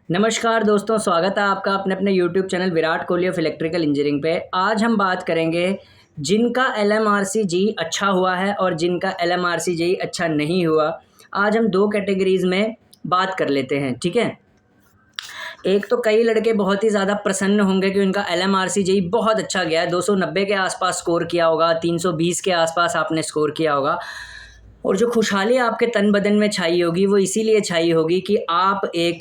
नमस्कार दोस्तों, स्वागत है आपका अपने अपने YouTube channel Virat Kohli of electrical engineering पे। आज हम बात करेंगे जिनका एलएमआरसी जी अच्छा हुआ है और जिनका एलएमआरसी जी अच्छा नहीं हुआ। आज हम दो कैटेगरीज में बात कर लेते हैं, ठीक है। एक तो कई लड़के बहुत ही ज़्यादा प्रसन्न होंगे कि उनका एलएमआरसी जी बहुत अच्छा गया है, 290 के आसपास स्कोर किया होगा, 320 के आसपास आपने स्कोर किया होगा। और जो खुशहाली आपके तन बदन में छाई होगी वो इसीलिए छाई होगी कि आप एक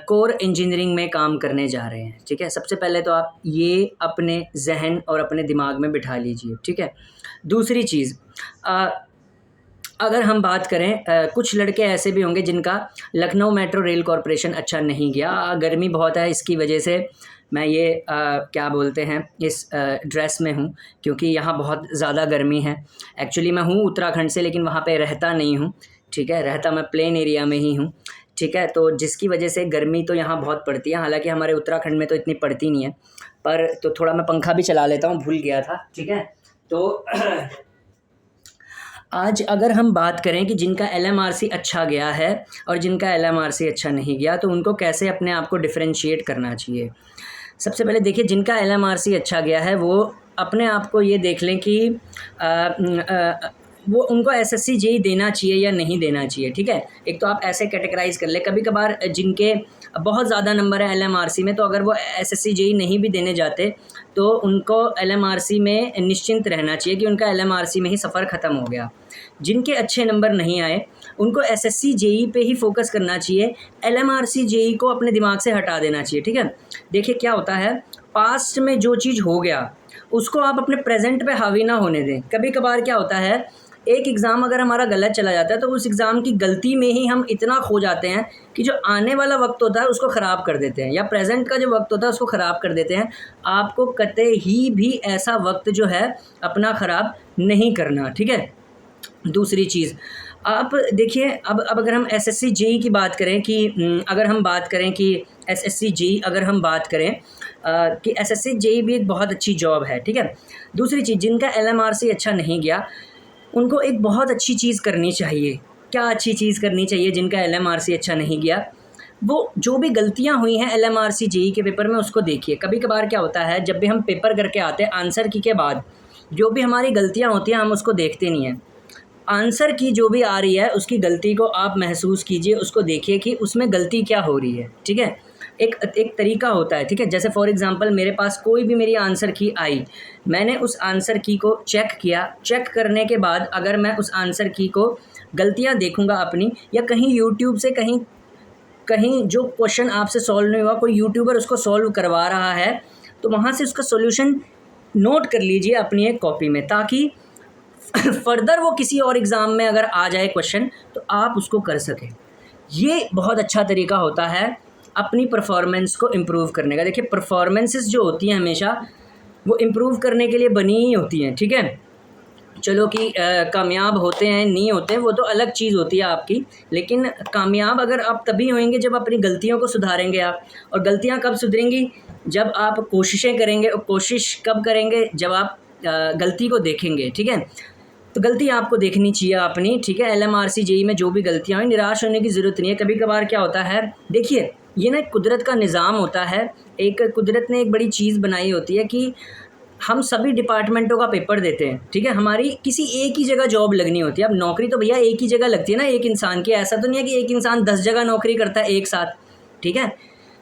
कोर इंजीनियरिंग में काम करने जा रहे हैं, ठीक है। सबसे पहले तो आप ये अपने जहन और अपने दिमाग में बिठा लीजिए, ठीक है। दूसरी चीज़, अगर हम बात करें, कुछ लड़के ऐसे भी होंगे जिनका लखनऊ मेट्रो रेल कॉरपोरेशन अच्छा नहीं गया। गर्मी बहुत है, इसकी वजह से मैं ये क्या बोलते हैं इस ड्रेस में हूँ क्योंकि यहाँ बहुत ज़्यादा गर्मी है। एक्चुअली मैं हूँ उत्तराखंड से, लेकिन वहाँ पे रहता नहीं हूँ, ठीक है। रहता मैं प्लेन एरिया में ही हूँ, ठीक है। तो जिसकी वजह से गर्मी तो यहाँ बहुत पड़ती है, हालांकि हमारे उत्तराखंड में तो इतनी पड़ती नहीं है, पर तो थोड़ा मैं पंखा भी चला लेता हूँ, भूल गया था, ठीक है। तो आज अगर हम बात करें कि जिनका एलएमआरसी अच्छा गया है और जिनका एलएमआरसी अच्छा नहीं गया, तो उनको कैसे अपने आप को डिफरेंशिएट करना चाहिए। सबसे पहले देखिए, जिनका एलएमआरसी अच्छा गया है वो अपने आप को ये देख लें कि वो उनको एसएससी जेईई देना चाहिए या नहीं देना चाहिए, ठीक है। एक तो आप ऐसे कैटेगराइज कर ले, कभी कभार जिनके बहुत ज़्यादा नंबर है एलएमआरसी में, तो अगर वो एसएससी जेईई नहीं भी देने जाते तो उनको एलएमआरसी में निश्चिंत रहना चाहिए कि उनका एलएमआरसी में ही सफ़र ख़त्म हो गया। जिनके अच्छे नंबर नहीं आए उनको एसएससी जेईई पे ही फोकस करना चाहिए, एलएमआरसी जेईई को अपने दिमाग से हटा देना चाहिए, ठीक है। देखिए क्या होता है, पास्ट में जो चीज़ हो गया उसको आप अपने प्रेजेंट पे हावी ना होने दें। कभी कभार क्या होता है, एक एग्ज़ाम अगर हमारा गलत चला जाता है तो उस एग्ज़ाम की गलती में ही हम इतना खो जाते हैं कि जो आने वाला वक्त होता है उसको ख़राब कर देते हैं, या प्रेजेंट का जो वक्त होता है उसको ख़राब कर देते हैं। आपको कतई ही भी ऐसा वक्त जो है अपना ख़राब नहीं करना, ठीक है। दूसरी चीज़, आप देखिए, अब अगर हम एसएससी जेईई की बात करें कि अगर हम बात करें कि एसएससी जेईई अगर हम बात करें कि एसएससी जेईई भी एक बहुत अच्छी जॉब है, ठीक है। दूसरी चीज़, जिनका एलएमआरसी अच्छा नहीं गया उनको एक बहुत अच्छी चीज़ करनी चाहिए। क्या अच्छी चीज़ करनी चाहिए जिनका एलएमआरसी अच्छा नहीं गया? वो जो भी गलतियाँ हुई हैं एलएमआरसी जेईई के पेपर में उसको देखिए। कभी कभार क्या होता है, जब भी हम पेपर करके आते हैं आंसर की के बाद जो भी हमारी गलतियाँ होती हैं हम उसको देखते नहीं हैं। आंसर की जो भी आ रही है उसकी गलती को आप महसूस कीजिए, उसको देखिए कि उसमें गलती क्या हो रही है, ठीक है। एक एक तरीका होता है, ठीक है। जैसे फॉर एग्ज़ाम्पल मेरे पास कोई भी मेरी आंसर की आई, मैंने उस आंसर की को चेक किया, चेक करने के बाद अगर मैं उस आंसर की को गलतियाँ देखूँगा अपनी, या कहीं यूट्यूब से कहीं कहीं जो क्वेश्चन आपसे सॉल्व नहीं हुआ कोई यूट्यूबर उसको सॉल्व करवा रहा है, तो वहाँ से उसका सोल्यूशन नोट कर लीजिए अपनी एक कॉपी में, ताकि फर्दर वो किसी और एग्ज़ाम में अगर आ जाए क्वेश्चन तो आप उसको कर सकें। ये बहुत अच्छा तरीका होता है अपनी परफॉर्मेंस को इम्प्रूव करने का। देखिए, परफॉर्मेंसेस जो होती हैं हमेशा वो इम्प्रूव करने के लिए बनी ही होती हैं, ठीक है। चलो कि कामयाब होते हैं नहीं होते वो तो अलग चीज़ होती है आपकी, लेकिन कामयाब अगर आप तभी होंगे जब अपनी गलतियों को सुधारेंगे आप। और गलतियां कब सुधरेंगी? जब आप कोशिशें करेंगे। और कोशिश कब करेंगे? जब आप गलती को देखेंगे, ठीक है। तो गलती आपको देखनी चाहिए अपनी, ठीक है। एलएमआरसी जेईई में जो भी गलतियाँ हुई, निराश होने की ज़रूरत नहीं है। कभी कभार क्या होता है, देखिए ये ना कुदरत का निज़ाम होता है। एक कुदरत ने एक बड़ी चीज़ बनाई होती है कि हम सभी डिपार्टमेंटों का पेपर देते हैं, ठीक है। हमारी किसी एक ही जगह जॉब लगनी होती है। अब नौकरी तो भैया एक ही जगह लगती है ना एक इंसान की, ऐसा तो नहीं है कि एक इंसान 10 जगह नौकरी करता है एक साथ, ठीक है।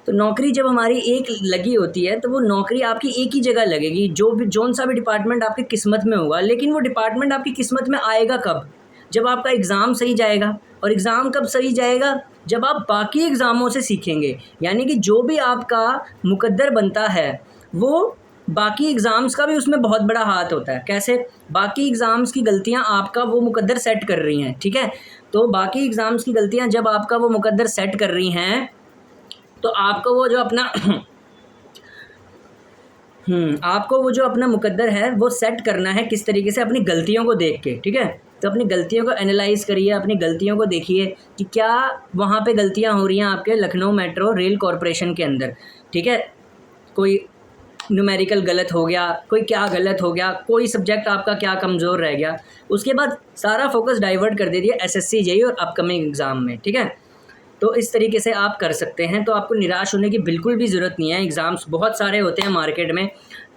तो नौकरी जब हमारी एक लगी होती है तो वो नौकरी आपकी एक ही जगह लगेगी, जो भी जौन सा भी डिपार्टमेंट आपकी किस्मत में होगा। लेकिन वो डिपार्टमेंट आपकी किस्मत में आएगा कब? जब आपका एग्ज़ाम सही जाएगा। और एग्ज़ाम कब सही जाएगा? जब आप बाकी एग्ज़ामों से सीखेंगे। यानी कि जो भी आपका मुकद्दर बनता है वो बाकी एग्ज़ाम्स का भी उसमें बहुत बड़ा हाथ होता है। कैसे? बाकी एग्ज़ाम्स की गलतियां आपका वो मुकद्दर सेट कर रही हैं, ठीक है। तो बाकी एग्ज़ाम्स की गलतियां जब आपका वो मुकद्दर सेट कर रही हैं तो आपको वो जो अपना आपको वो जो अपना मुकद्दर है वो सेट करना है किस तरीके से, अपनी गलतियों को देख के, ठीक है। तो अपनी गलतियों को एनालाइज करिए, अपनी गलतियों को देखिए कि क्या वहाँ पे गलतियाँ हो रही हैं आपके लखनऊ मेट्रो रेल कॉरपोरेशन के अंदर, ठीक है। कोई न्यूमेरिकल गलत हो गया, कोई क्या गलत हो गया, कोई सब्जेक्ट आपका क्या कमज़ोर रह गया। उसके बाद सारा फोकस डाइवर्ट कर दे दिया एसएससी जेईई और अपकमिंग एग्ज़ाम में, ठीक है। तो इस तरीके से आप कर सकते हैं। तो आपको निराश होने की बिल्कुल भी ज़रूरत नहीं है। एग्ज़ाम्स बहुत सारे होते हैं मार्केट में,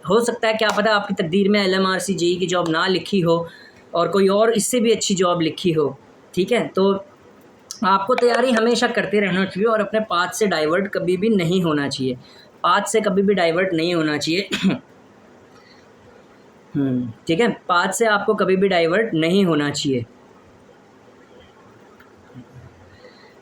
हो सकता है क्या पता आपकी तकदीर में LMRC JEE की जॉब ना लिखी हो और कोई और इससे भी अच्छी जॉब लिखी हो, ठीक है। तो आपको तैयारी हमेशा करते रहना चाहिए और अपने पाथ से डाइवर्ट कभी भी नहीं होना चाहिए, पाथ से कभी भी डाइवर्ट नहीं होना चाहिए। ठीक है, पाथ से आपको कभी भी डाइवर्ट नहीं होना चाहिए।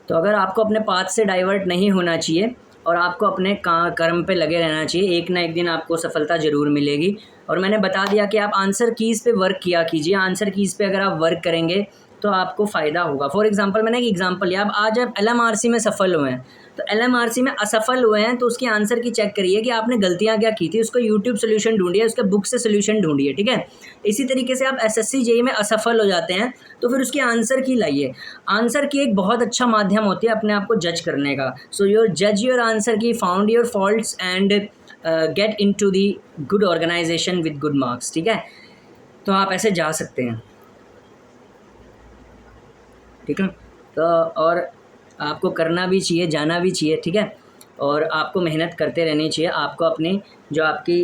तो अगर आपको अपने पाथ से डाइवर्ट नहीं होना चाहिए और आपको अपने कर्म पे लगे रहना चाहिए, एक ना एक दिन आपको सफलता ज़रूर मिलेगी। और मैंने बता दिया कि आप आंसर कीज़ पे वर्क किया कीजिए। आंसर कीज़ पे अगर आप वर्क करेंगे तो आपको फ़ायदा होगा। फॉर एग्ज़ाम्पल मैंने एक एग्ज़ाम्पल लिया, अब आज आप LMRC में सफल हुए हैं तो LMRC में असफल हुए हैं तो उसकी आंसर की चेक करिए कि आपने गलतियाँ क्या की थी, उसको यूट्यूब सोल्यूशन ढूंढिए, उसके बुक से सोल्यूशन ढूंढिए, ठीक है। इसी तरीके से आप SSC JEE में असफल हो जाते हैं तो फिर उसकी आंसर की लाइए। आंसर की एक बहुत अच्छा माध्यम होती है अपने आप को जज करने का। सो योर जज your answer key, found your faults and get into the good organization with good marks, ठीक है। तो आप ऐसे जा सकते हैं, ठीक है। तो और आपको करना भी चाहिए, जाना भी चाहिए, ठीक है। और आपको मेहनत करते रहनी चाहिए। आपको अपनी जो आपकी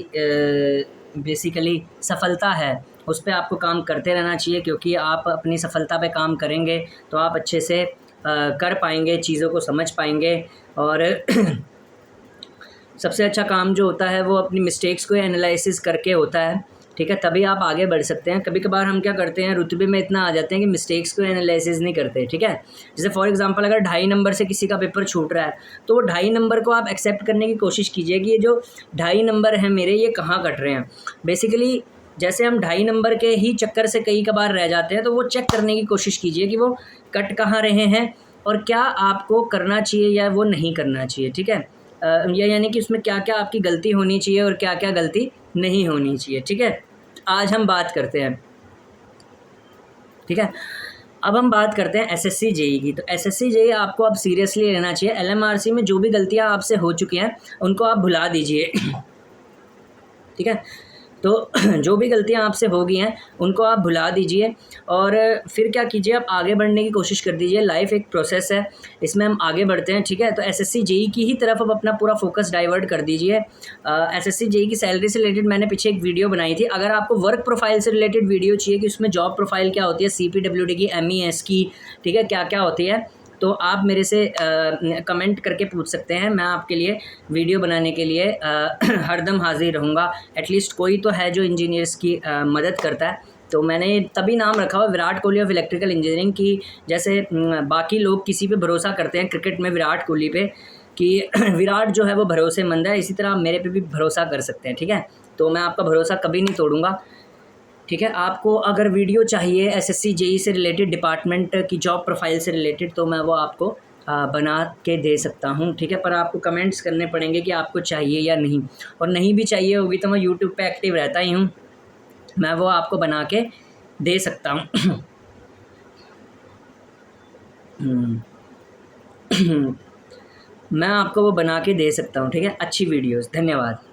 बेसिकली सफलता है उस पे आपको काम करते रहना चाहिए, क्योंकि आप अपनी सफलता पे काम करेंगे तो आप अच्छे से कर पाएंगे, चीज़ों को समझ पाएंगे। और सबसे अच्छा काम जो होता है वो अपनी मिस्टेक्स को एनालिसिस करके होता है, ठीक है, तभी आप आगे बढ़ सकते हैं। कभी कभार हम क्या करते हैं, रुतबे में इतना आ जाते हैं कि मिस्टेक्स को एनालिसिस नहीं करते, ठीक है। जैसे फॉर एग्जांपल अगर 2.5 नंबर से किसी का पेपर छूट रहा है तो वो 2.5 नंबर को आप एक्सेप्ट करने की कोशिश कीजिए कि ये जो 2.5 नंबर हैं मेरे, ये कहाँ कट रहे हैं। बेसिकली जैसे हम 2.5 नंबर के ही चक्कर से कई कबार रह जाते हैं, तो वो चेक करने की कोशिश कीजिए कि वो कट कहाँ रहे हैं और क्या आपको करना चाहिए या वो नहीं करना चाहिए, ठीक है। या यानी कि उसमें क्या क्या आपकी गलती होनी चाहिए और क्या क्या गलती नहीं होनी चाहिए, ठीक है। आज हम बात करते हैं, ठीक है। अब हम बात करते हैं SSC JEE की। तो SSC JEE आपको अब सीरियसली लेना चाहिए। LMRC में जो भी गलतियां आपसे हो चुकी हैं उनको आप भुला दीजिए, ठीक है। तो जो भी गलतियां आपसे हो गई हैं उनको आप भुला दीजिए और फिर क्या कीजिए, आप आगे बढ़ने की कोशिश कर दीजिए। लाइफ एक प्रोसेस है, इसमें हम आगे बढ़ते हैं, ठीक है। तो SSC JEE की ही तरफ अब अपना पूरा फोकस डाइवर्ट कर दीजिए। SSC JEE की सैलरी से रिलेटेड मैंने पीछे एक वीडियो बनाई थी। अगर आपको वर्क प्रोफाइल से रिलेटेड वीडियो चाहिए कि उसमें जॉब प्रोफाइल क्या होती है, CPWD की, MES की, ठीक है, क्या क्या होती है, तो आप मेरे से कमेंट करके पूछ सकते हैं। मैं आपके लिए वीडियो बनाने के लिए हरदम हाजिर रहूँगा। एटलीस्ट कोई तो है जो इंजीनियर्स की मदद करता है। तो मैंने तभी नाम रखा हुआ Virat Kohli of electrical engineering की। जैसे बाकी लोग किसी पे भरोसा करते हैं क्रिकेट में विराट कोहली पे कि विराट जो है वो भरोसेमंद है, इसी तरह आप मेरे पे भी भरोसा कर सकते हैं, ठीक है। तो मैं आपका भरोसा कभी नहीं तोड़ूंगा, ठीक है। आपको अगर वीडियो चाहिए SSC JEE से रिलेटेड, डिपार्टमेंट की जॉब प्रोफाइल से रिलेटेड, तो मैं वो आपको बना के दे सकता हूँ, ठीक है। पर आपको कमेंट्स करने पड़ेंगे कि आपको चाहिए या नहीं, और नहीं भी चाहिए होगी तो मैं यूट्यूब पे एक्टिव रहता ही हूँ, मैं वो आपको बना के दे सकता हूँ। मैं आपको वो बना के दे सकता हूँ, ठीक है। अच्छी वीडियोस, धन्यवाद।